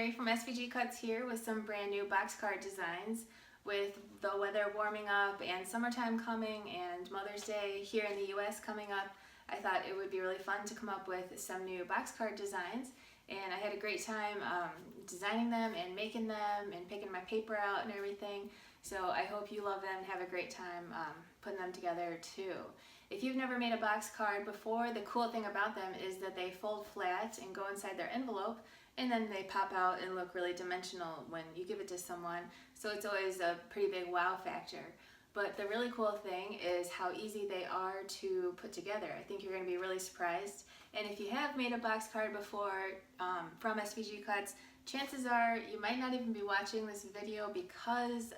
Mary from SVG Cuts here with some brand new box card designs. With the weather warming up and summertime coming and Mother's Day here in the US coming up, I thought it would be really fun to come up with some new box card designs. And I had a great time designing them and making them and picking my paper out and everything. So I hope you love them and have a great time putting them together too. If you've never made a box card before, the cool thing about them is that they fold flat and go inside their envelope, and then they pop out and look really dimensional when you give it to someone. So it's always a pretty big wow factor. But the really cool thing is how easy they are to put together. I think you're going to be really surprised. And if you have made a box card before from SVG Cuts, chances are you might not even be watching this video because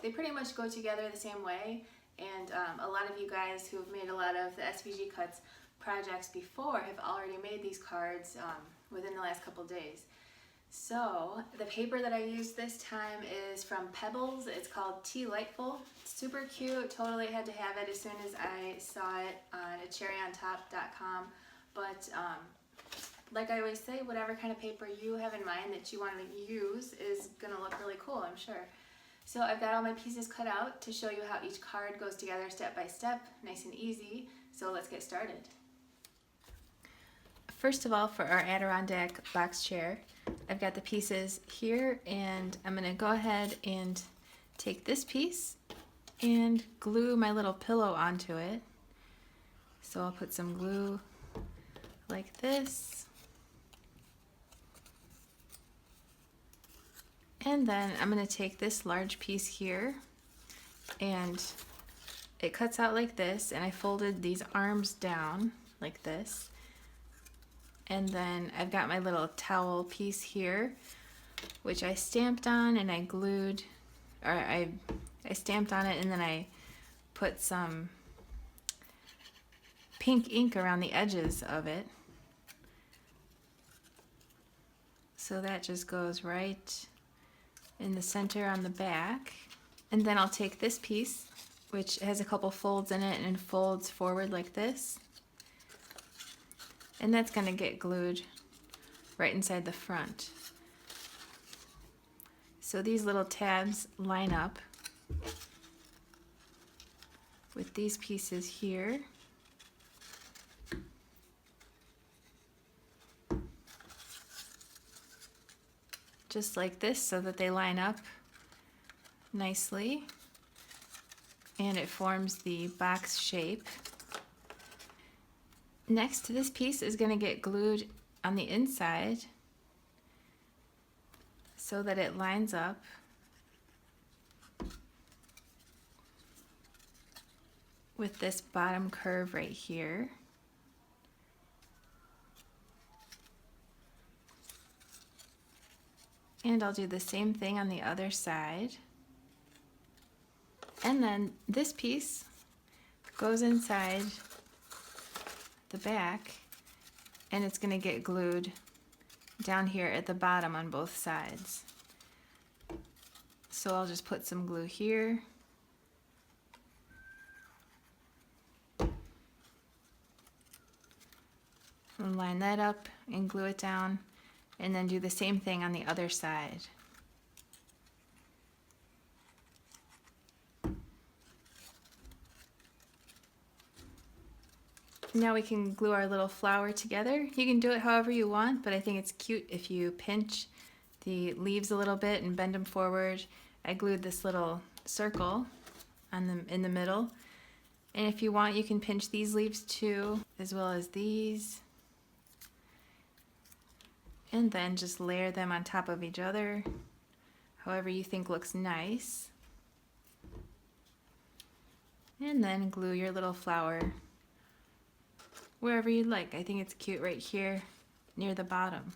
they pretty much go together the same way. And a lot of you guys who have made a lot of the SVG Cuts projects before have already made these cards within the last couple days. So the paper that I used this time is from Pebbles. It's called Tea Lightful. It's super cute. Totally had to have it as soon as I saw it on cherryontop.com. But like I always say, whatever kind of paper you have in mind that you want to use is going to look really cool, I'm sure. So I've got all my pieces cut out to show you how each card goes together step by step, nice and easy. So let's get started. First of all, for our Adirondack box chair, I've got the pieces here, and I'm going to go ahead and take this piece and glue my little pillow onto it. So I'll put some glue like this. And then I'm going to take this large piece here, and it cuts out like this, and I folded these arms down like this. And then I've got my little towel piece here, which I stamped on and I glued, or I stamped on it, and then I put some pink ink around the edges of it. So that just goes right in the center on the back. And then I'll take this piece, which has a couple folds in it and folds forward like this. And that's going to get glued right inside the front. So these little tabs line up with these pieces here. Just like this, so that they line up nicely and it forms the box shape. Next, this piece is going to get glued on the inside so that it lines up with this bottom curve right here. And I'll do the same thing on the other side. And then this piece goes inside the back, and it's going to get glued down here at the bottom on both sides. So I'll just put some glue here. And line that up and glue it down, and then do the same thing on the other side. Now we can glue our little flower together. You can do it however you want, but I think it's cute if you pinch the leaves a little bit and bend them forward. I glued this little circle in the middle. And if you want, you can pinch these leaves too, as well as these. And then just layer them on top of each other, however you think looks nice. And then glue your little flower wherever you'd like. I think it's cute right here near the bottom.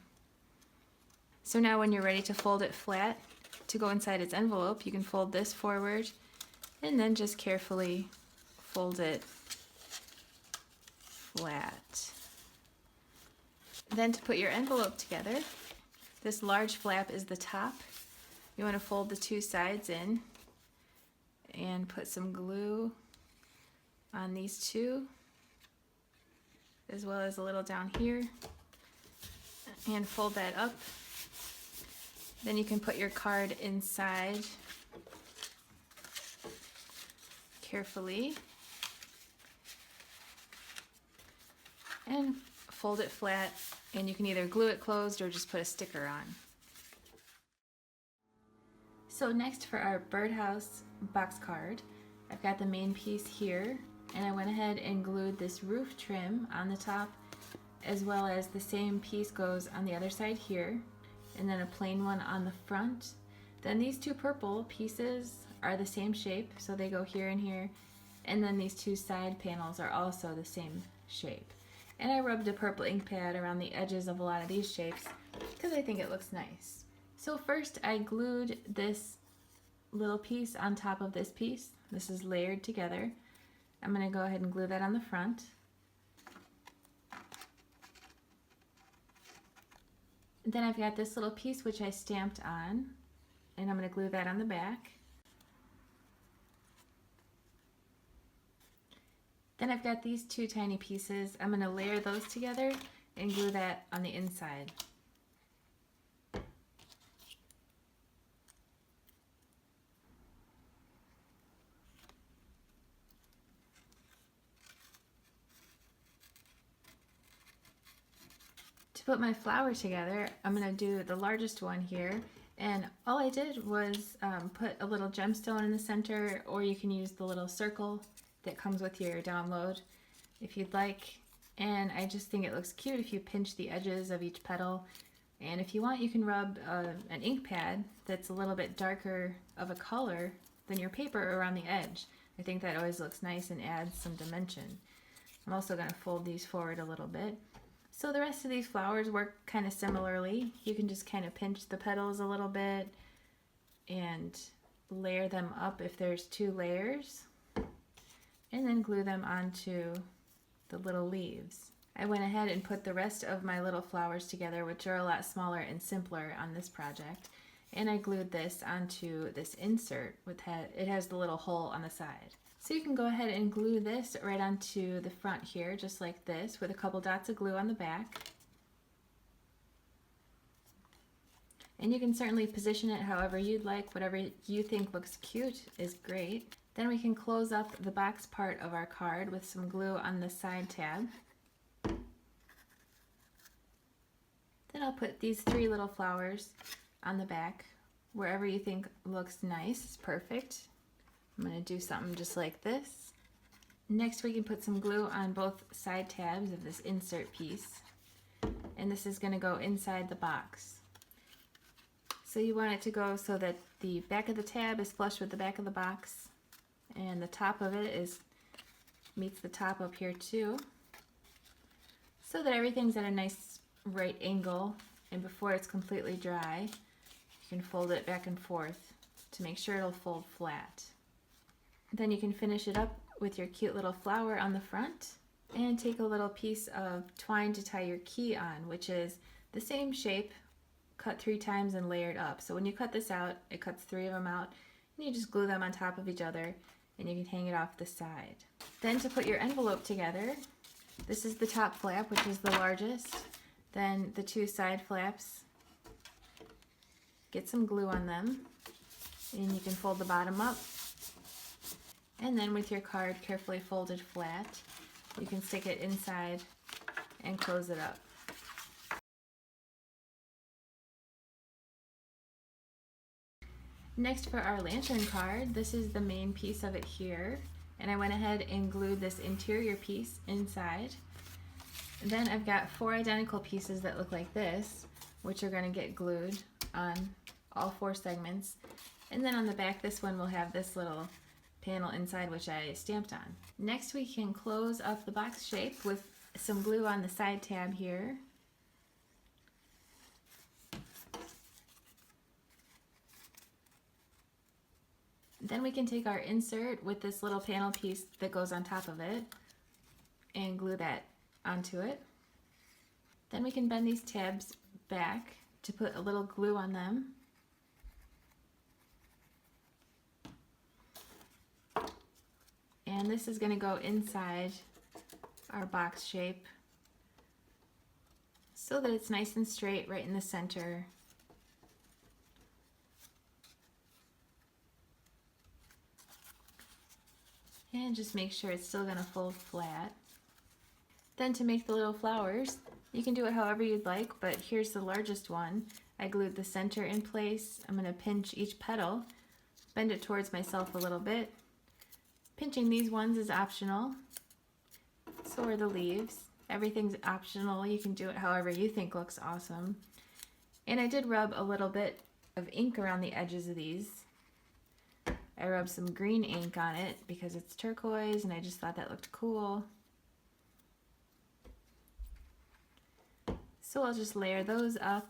So now when you're ready to fold it flat to go inside its envelope, you can fold this forward and then just carefully fold it flat. Then to put your envelope together, this large flap is the top. You want to fold the two sides in and put some glue on these two, as well as a little down here, and fold that up Then you can put your card inside carefully and fold it flat, and you can either glue it closed or just put a sticker on. So next for our birdhouse box card, I've got the main piece here, and I went ahead and glued this roof trim on the top, as well as the same piece goes on the other side here, and then a plain one on the front. Then these two purple pieces are the same shape, so they go here and here, and then these two side panels are also the same shape. And I rubbed a purple ink pad around the edges of a lot of these shapes because I think it looks nice. So first I glued this little piece on top of this piece. This is layered together. I'm going to go ahead and glue that on the front. Then I've got this little piece which I stamped on, and I'm going to glue that on the back. Then I've got these two tiny pieces. I'm going to layer those together and glue that on the inside. To put my flower together, I'm going to do the largest one here, and all I did was put a little gemstone in the center, or you can use the little circle that comes with your download if you'd like. And I just think it looks cute if you pinch the edges of each petal, and if you want you can rub an ink pad that's a little bit darker of a color than your paper around the edge. I think that always looks nice and adds some dimension. I'm also going to fold these forward a little bit. So the rest of these flowers work kind of similarly. You can just kind of pinch the petals a little bit and layer them up if there's two layers, and then glue them onto the little leaves. I went ahead and put the rest of my little flowers together, which are a lot smaller and simpler on this project, and I glued this onto this insert with it has the little hole on the side. So you can go ahead and glue this right onto the front here, just like this, with a couple dots of glue on the back. And you can certainly position it however you'd like. Whatever you think looks cute is great. Then we can close up the box part of our card with some glue on the side tab. Then I'll put these three little flowers on the back. Wherever you think looks nice is perfect. I'm going to do something just like this. Next we can put some glue on both side tabs of this insert piece, and this is going to go inside the box. So you want it to go so that the back of the tab is flush with the back of the box, and the top of it meets the top up here too, so that everything's at a nice right angle. And before it's completely dry, you can fold it back and forth to make sure it'll fold flat. Then you can finish it up with your cute little flower on the front, and take a little piece of twine to tie your key on, which is the same shape, cut 3 times and layered up. So when you cut this out, it cuts 3 of them out, and you just glue them on top of each other, and you can hang it off the side. Then to put your envelope together, this is the top flap, which is the largest. Then the 2 side flaps, get some glue on them, and you can fold the bottom up. And then with your card carefully folded flat, you can stick it inside and close it up. Next for our lantern card, this is the main piece of it here, and I went ahead and glued this interior piece inside. Then I've got 4 identical pieces that look like this, which are going to get glued on all 4 segments. And then on the back, this one will have this little panel inside, which I stamped on. Next we can close up the box shape with some glue on the side tab here. Then we can take our insert with this little panel piece that goes on top of it and glue that onto it. Then we can bend these tabs back to put a little glue on them. And this is going to go inside our box shape so that it's nice and straight right in the center. and just make sure it's still gonna fold flat. Then to make the little flowers, you can do it however you'd like, but here's the largest one. I glued the center in place. I'm gonna pinch each petal, bend it towards myself a little bit. Pinching these ones is optional, so are the leaves. Everything's optional. You can do it however you think looks awesome. And I did rub a little bit of ink around the edges of these. I rubbed some green ink on it because it's turquoise and I just thought that looked cool. So I'll just layer those up.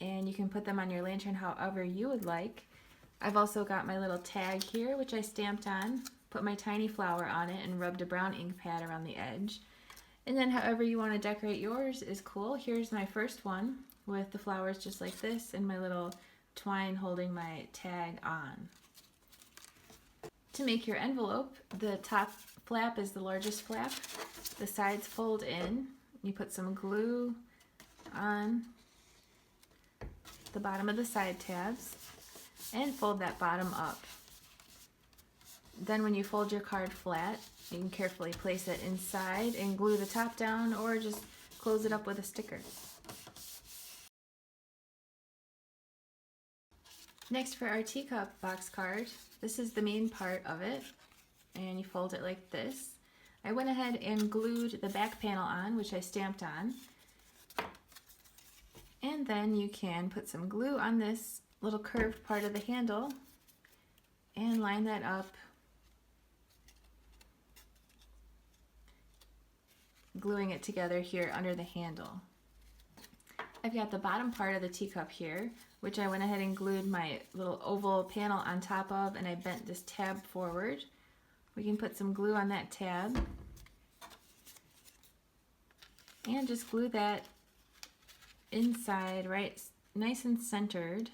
And you can put them on your lantern however you would like. I've also got my little tag here, which I stamped on, put my tiny flower on it, and rubbed a brown ink pad around the edge. And then however you want to decorate yours is cool. Here's my first one with the flowers just like this and my little twine holding my tag on. To make your envelope, the top flap is the largest flap. The sides fold in. You put some glue on the bottom of the side tabs and fold that bottom up. Then when you fold your card flat, you can carefully place it inside and glue the top down or just close it up with a sticker. Next for our teacup box card, this is the main part of it, and you fold it like this. I went ahead and glued the back panel on, which I stamped on. And then you can put some glue on this little curved part of the handle and line that up, gluing it together here under the handle. I've got the bottom part of the teacup here, which I went ahead and glued my little oval panel on top of, and I bent this tab forward. We can put some glue on that tab and just glue that inside, right, nice and centered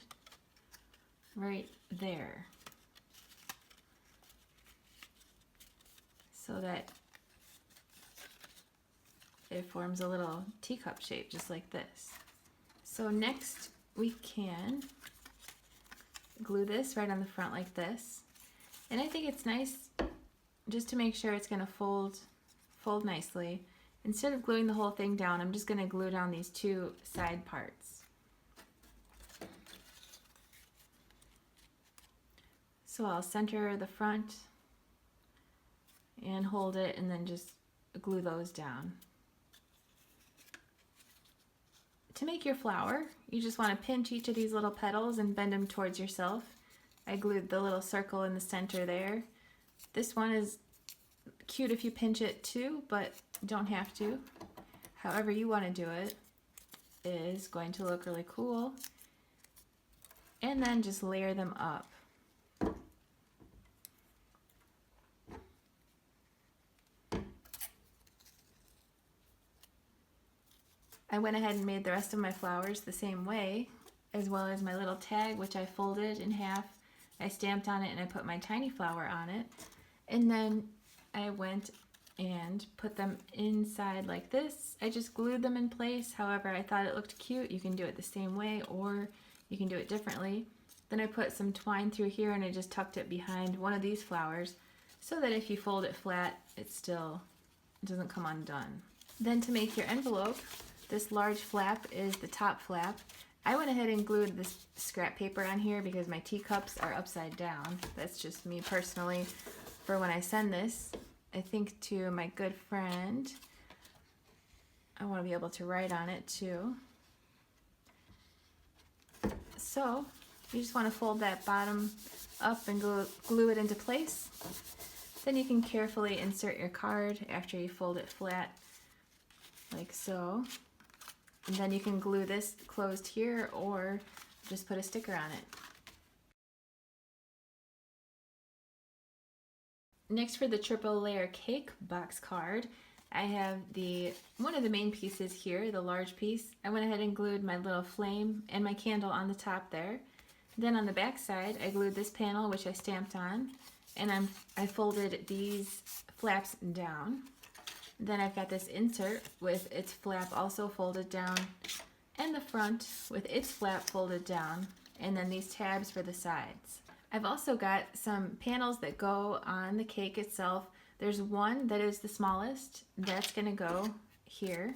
right there, so that it forms a little teacup shape just like this. So next we can glue this right on the front like this, and I think it's nice just to make sure it's going to fold nicely. Instead of gluing the whole thing down, I'm just going to glue down these two side parts. So I'll center the front and hold it and then just glue those down. To make your flower, you just want to pinch each of these little petals and bend them towards yourself. I glued the little circle in the center there. This one is cute if you pinch it too, but you don't have to. However you want to do it is going to look really cool. And then just layer them up. I went ahead and made the rest of my flowers the same way, as well as my little tag, which I folded in half. I stamped on it and I put my tiny flower on it. And then I went and put them inside like this. I just glued them in place. However, I thought it looked cute. You can do it the same way or you can do it differently. Then I put some twine through here and I just tucked it behind one of these flowers so that if you fold it flat, it still doesn't come undone. Then to make your envelope, this large flap is the top flap. I went ahead and glued this scrap paper on here because my teacups are upside down. That's just me personally. For when I send this, I think to my good friend, I want to be able to write on it too. So you just want to fold that bottom up and glue it into place. Then you can carefully insert your card after you fold it flat, like so. And then you can glue this closed here or just put a sticker on it. Next, for the triple layer cake box card, I have one of the main pieces here, the large piece. I went ahead and glued my little flame and my candle on the top there. Then on the back side, I glued this panel, which I stamped on, and I folded these flaps down. Then I've got this insert with its flap also folded down, and the front with its flap folded down, and then these tabs for the sides. I've also got some panels that go on the cake itself. There's one that is the smallest. That's going to go here.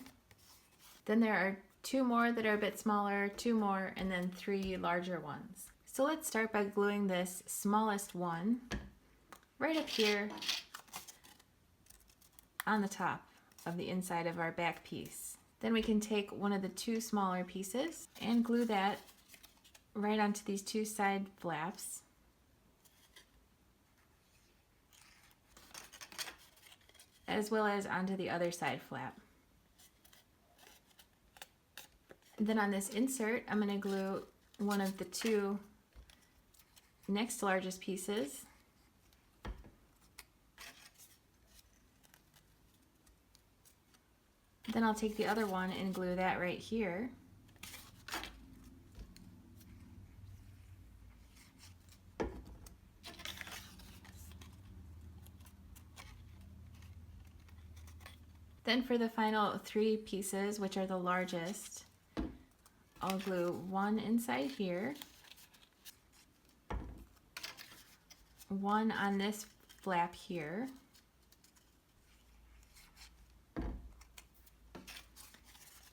Then there are two more that are a bit smaller, two more, and then three larger ones. So let's start by gluing this smallest one right up here on the top of the inside of our back piece. Then we can take one of the two smaller pieces and glue that right onto these two side flaps. As well as onto the other side flap. And then on this insert, I'm going to glue one of the two next largest pieces. Then I'll take the other one and glue that right here. Then for the final three pieces, which are the largest, I'll glue one inside here, one on this flap here,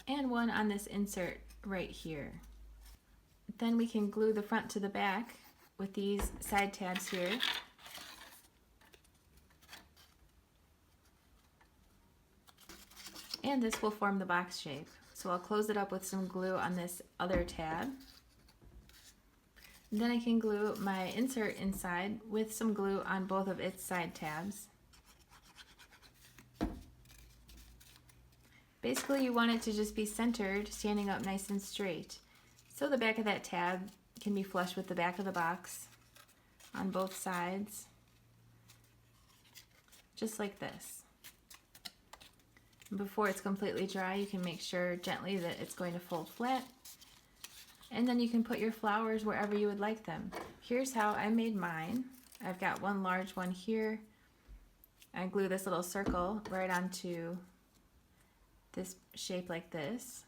and one on this insert right here. Then we can glue the front to the back with these side tabs here. And this will form the box shape. So I'll close it up with some glue on this other tab. Then I can glue my insert inside with some glue on both of its side tabs. Basically, you want it to just be centered, standing up nice and straight. So the back of that tab can be flush with the back of the box on both sides, just like this. Before it's completely dry, you can make sure gently that it's going to fold flat. And then you can put your flowers wherever you would like them. Here's how I made mine. I've got one large one here. I glue this little circle right onto this shape like this.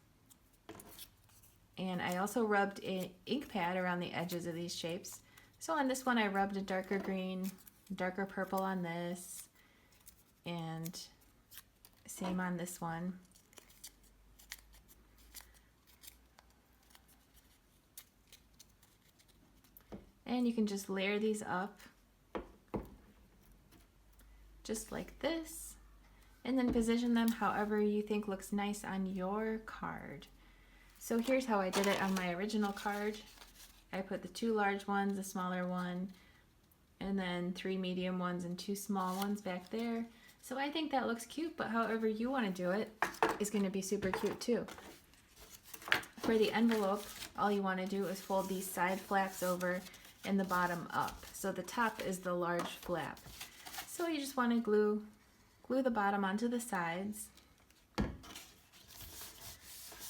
And I also rubbed an ink pad around the edges of these shapes. So on this one I rubbed a darker green, darker purple on this, and same on this one. And you can just layer these up just like this, and then position them however you think looks nice on your card. So here's how I did it on my original card. I put the two large ones, a smaller one, and then three medium ones and two small ones back there. So I think that looks cute, but however you want to do it is going to be super cute too. For the envelope, all you want to do is fold these side flaps over and the bottom up. So the top is the large flap. So you just want to glue the bottom onto the sides,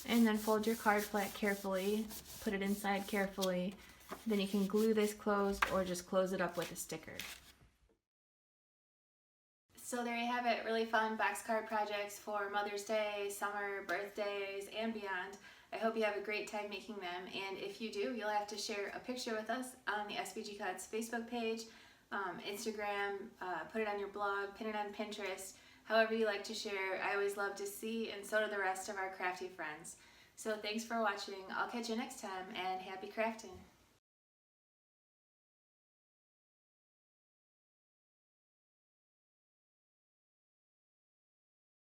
and then fold your card flat carefully, put it inside carefully. Then you can glue this closed or just close it up with a sticker. So there you have it, really fun box card projects for Mother's Day, summer, birthdays, and beyond. I hope you have a great time making them, and if you do, you'll have to share a picture with us on the SVG Cuts Facebook page, Instagram, put it on your blog, pin it on Pinterest, however you like to share. I always love to see, and so do the rest of our crafty friends. So thanks for watching. I'll catch you next time, and happy crafting.